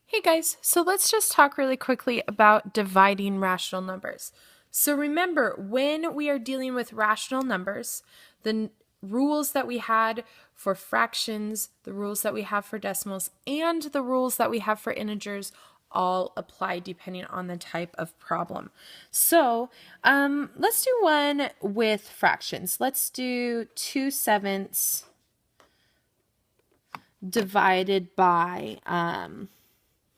Hey guys, so let's just talk really quickly about dividing rational numbers. So remember, when we are dealing with rational numbers, the rules that we had for fractions, the rules that we have for decimals, and the rules that we have for integers all apply depending on the type of problem. So let's do one with fractions. Let's do 2/7 divided by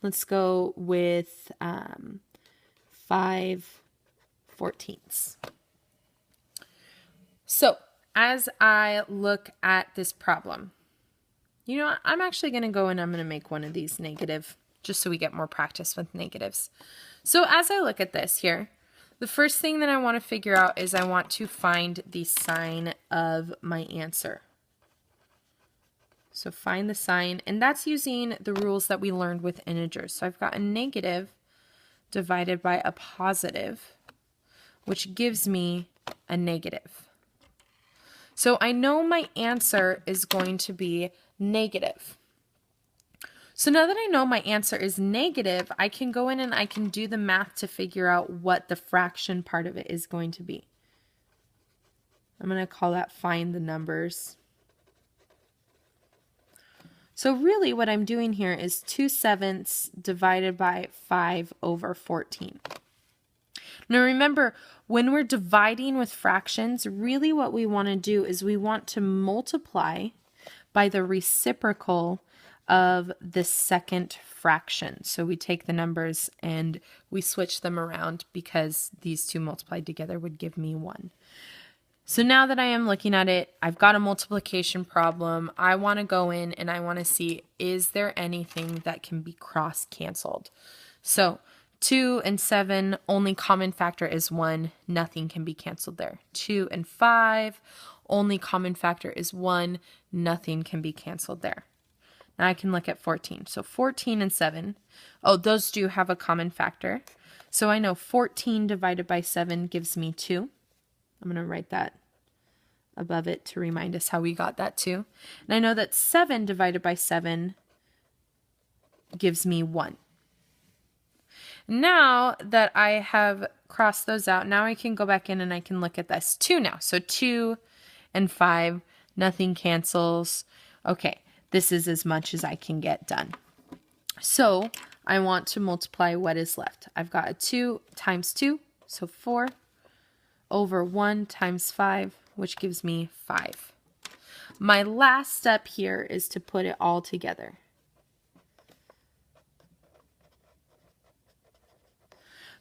let's go with 5/14. So as I look at this problem, I'm actually going to go and I'm going to make one of these negative just so we get more practice with negatives. So as I look at this here, the first thing that I want to figure out is I want to find the sign of my answer. So find the sign, and that's using the rules that we learned with integers. So I've got a negative divided by a positive, which gives me a negative. So I know my answer is going to be negative. So now that I know my answer is negative, I can go in and I can do the math to figure out what the fraction part of it is going to be. I'm going to call that find the numbers. So really what I'm doing here is 2/7 divided by 5/14. Now remember, when we're dividing with fractions, really what we want to do is we want to multiply by the reciprocal of the second fraction. So we take the numbers and we switch them around because these two multiplied together would give me 1. So now that I am looking at it, I've got a multiplication problem. I want to go in and I want to see, is there anything that can be cross-canceled? So 2 and 7, only common factor is 1. Nothing can be canceled there. 2 and 5, only common factor is 1. Nothing can be canceled there. Now I can look at 14. So 14 and 7, those do have a common factor. So I know 14 divided by 7 gives me 2. I'm going to write that above it to remind us how we got that 2. And I know that 7 divided by 7 gives me 1. Now that I have crossed those out, now I can go back in and I can look at this 2 now. So 2 and 5, nothing cancels. Okay, this is as much as I can get done. So I want to multiply what is left. I've got a 2 times 2, so 4. Over 1 times 5, which gives me 5. My last step here is to put it all together.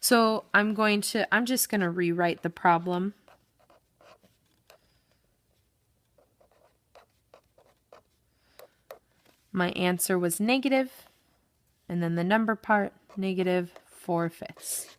So I'm just going to rewrite the problem. My answer was negative, and then the number part, negative 4/5.